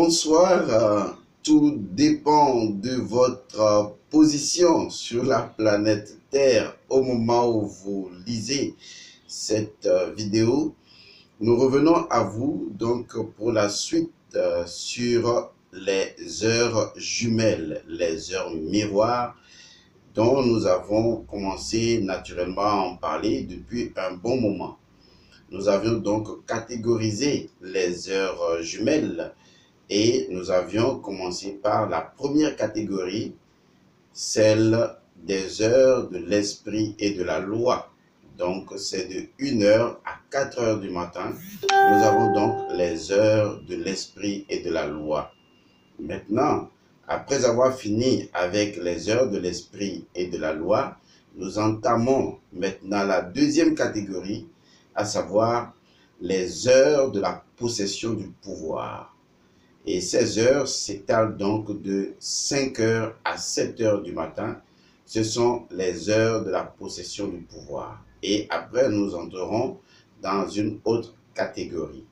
Bonsoir, tout dépend de votre position sur la planète Terre au moment où vous lisez cette vidéo. Nous revenons à vous donc pour la suite sur les heures jumelles, les heures miroirs dont nous avons commencé naturellement à en parler depuis un bon moment. Nous avions donc catégorisé les heures jumelles et nous avions commencé par la première catégorie, celle des heures de l'esprit et de la loi. Donc c'est de 1h à 4h du matin. Nous avons donc les heures de l'esprit et de la loi. Maintenant, après avoir fini avec les heures de l'esprit et de la loi, nous entamons maintenant la deuxième catégorie, à savoir les heures de la possession du pouvoir. Et ces heures s'étalent donc de 5h à 7h du matin. Ce sont les heures de la possession du pouvoir. Et après, nous entrerons dans une autre catégorie.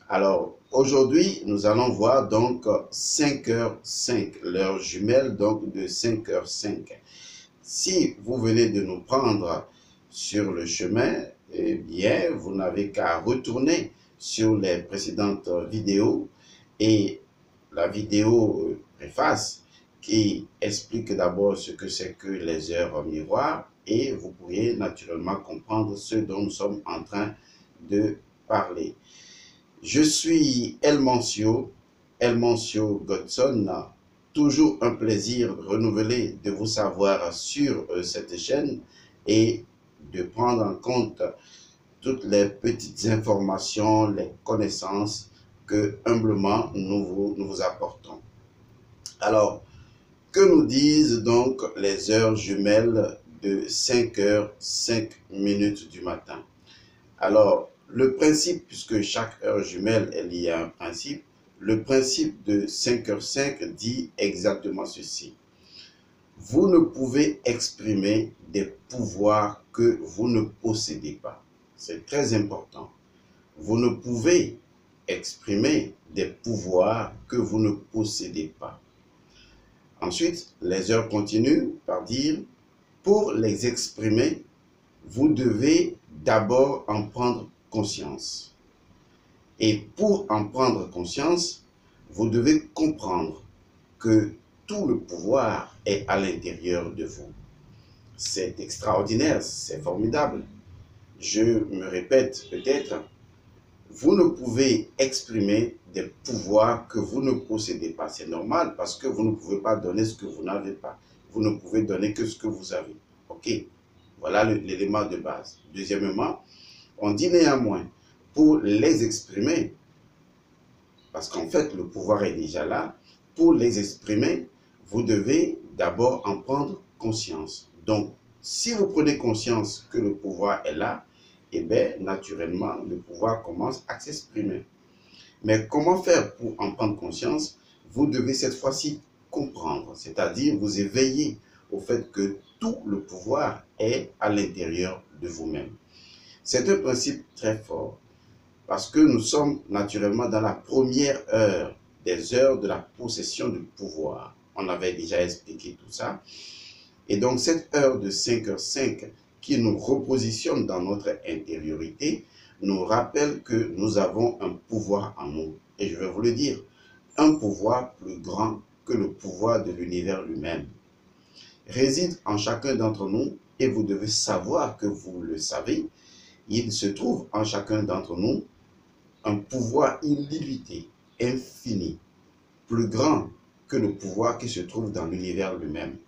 Alors, aujourd'hui, nous allons voir donc 5h05, l'heure jumelle donc de 5h05. Si vous venez de nous prendre sur le chemin, eh bien, vous n'avez qu'à retourner sur les précédentes vidéos et la vidéo préface qui explique d'abord ce que c'est que les heures miroirs et vous pourriez naturellement comprendre ce dont nous sommes en train de parler. Je suis Elmancio Godson. Toujours un plaisir renouvelé de vous savoir sur cette chaîne et de prendre en compte toutes les petites informations, les connaissances que humblement nous vous apportons. Alors, que nous disent donc les heures jumelles de 5h05 du matin? Alors, le principe, puisque chaque heure jumelle est liée à un principe, le principe de 5h05 dit exactement ceci. Vous ne pouvez exprimer des pouvoirs que vous ne possédez pas. C'est très important. Vous ne pouvez exprimer des pouvoirs que vous ne possédez pas. Ensuite, les heures continuent par dire, pour les exprimer, vous devez d'abord en prendre conscience. Et pour en prendre conscience, vous devez comprendre que tout le pouvoir est à l'intérieur de vous. C'est extraordinaire, c'est formidable. Je me répète peut-être, vous ne pouvez exprimer des pouvoirs que vous ne possédez pas. C'est normal parce que vous ne pouvez pas donner ce que vous n'avez pas. Vous ne pouvez donner que ce que vous avez. Ok, voilà l'élément de base. Deuxièmement, on dit néanmoins, pour les exprimer, parce qu'en fait le pouvoir est déjà là, pour les exprimer, vous devez d'abord en prendre conscience. Donc, si vous prenez conscience que le pouvoir est là, eh bien, naturellement, le pouvoir commence à s'exprimer. Mais comment faire pour en prendre conscience? Vous devez cette fois-ci comprendre, c'est-à-dire vous éveiller au fait que tout le pouvoir est à l'intérieur de vous-même. C'est un principe très fort parce que nous sommes naturellement dans la première heure, des heures de la possession du pouvoir. On avait déjà expliqué tout ça. Et donc cette heure de 5h05 qui nous repositionne dans notre intériorité nous rappelle que nous avons un pouvoir en nous. Et je vais vous le dire, un pouvoir plus grand que le pouvoir de l'univers lui-même réside en chacun d'entre nous et vous devez savoir que vous le savez. Il se trouve en chacun d'entre nous un pouvoir illimité, infini, plus grand que le pouvoir qui se trouve dans l'univers lui-même.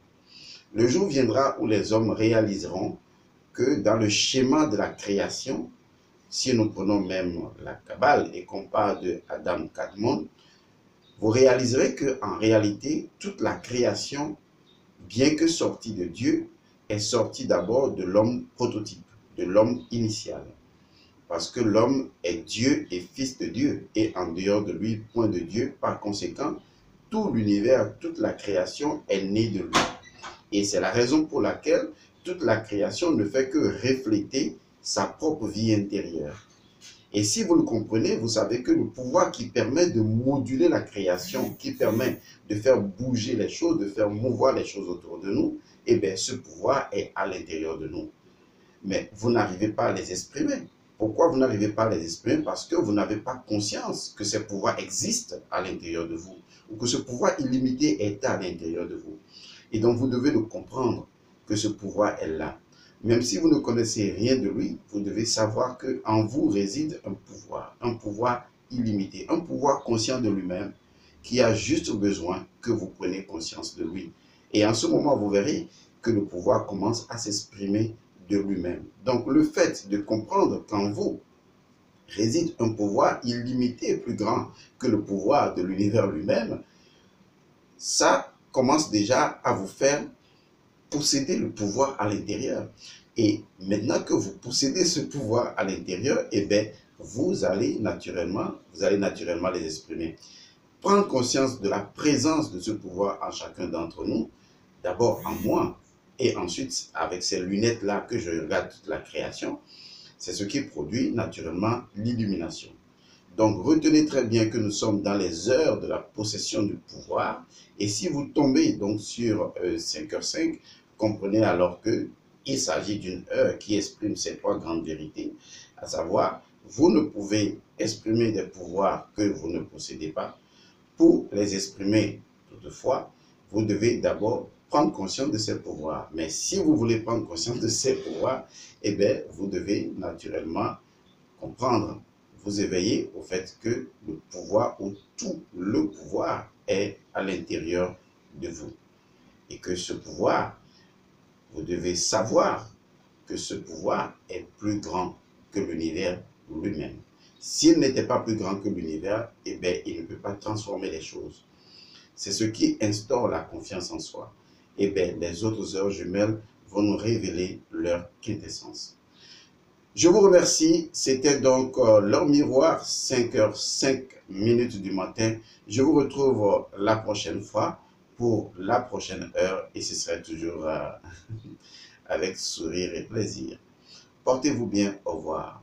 Le jour viendra où les hommes réaliseront que dans le schéma de la création, si nous prenons même la Kabbale et qu'on parle de Adam Kadmon, vous réaliserez qu'en réalité, toute la création, bien que sortie de Dieu, est sortie d'abord de l'homme prototype, de l'homme initial. Parce que l'homme est Dieu et fils de Dieu, et en dehors de lui, point de Dieu. Par conséquent, tout l'univers, toute la création est née de lui. Et c'est la raison pour laquelle toute la création ne fait que refléter sa propre vie intérieure. Et si vous le comprenez, vous savez que le pouvoir qui permet de moduler la création, qui permet de faire bouger les choses, de faire mouvoir les choses autour de nous, eh bien, ce pouvoir est à l'intérieur de nous. Mais vous n'arrivez pas à les exprimer. Pourquoi vous n'arrivez pas à les exprimer? Parce que vous n'avez pas conscience que ces pouvoirs existent à l'intérieur de vous, ou que ce pouvoir illimité est à l'intérieur de vous. Et donc, vous devez le comprendre que ce pouvoir est là. Même si vous ne connaissez rien de lui, vous devez savoir qu'en vous réside un pouvoir illimité, un pouvoir conscient de lui-même, qui a juste besoin que vous preniez conscience de lui. Et en ce moment, vous verrez que le pouvoir commence à s'exprimer de lui-même. Donc, le fait de comprendre qu'en vous réside un pouvoir illimité, plus grand que le pouvoir de l'univers lui-même, ça commence déjà à vous faire posséder le pouvoir à l'intérieur. Et maintenant que vous possédez ce pouvoir à l'intérieur, eh bien, vous allez naturellement les exprimer. Prendre conscience de la présence de ce pouvoir en chacun d'entre nous, d'abord en moi, et ensuite avec ces lunettes-là que je regarde toute la création, c'est ce qui produit naturellement l'illumination. Donc retenez très bien que nous sommes dans les heures de la possession du pouvoir, et si vous tombez donc sur 5h5, comprenez alors qu'il s'agit d'une heure qui exprime ces trois grandes vérités, à savoir, vous ne pouvez exprimer des pouvoirs que vous ne possédez pas. Pour les exprimer toutefois, vous devez d'abord prendre conscience de ces pouvoirs. Mais si vous voulez prendre conscience de ces pouvoirs, eh bien, vous devez naturellement comprendre, vous éveiller au fait que le pouvoir ou tout le pouvoir est à l'intérieur de vous. Et que ce pouvoir, vous devez savoir que ce pouvoir est plus grand que l'univers lui-même. S'il n'était pas plus grand que l'univers, eh bien, il ne peut pas transformer les choses. C'est ce qui instaure la confiance en soi. Eh bien, les autres heures jumelles vont nous révéler leur quintessence. Je vous remercie. C'était donc l'heure miroir, 5h05 du matin. Je vous retrouve la prochaine fois pour la prochaine heure et ce serait toujours avec sourire et plaisir. Portez-vous bien. Au revoir.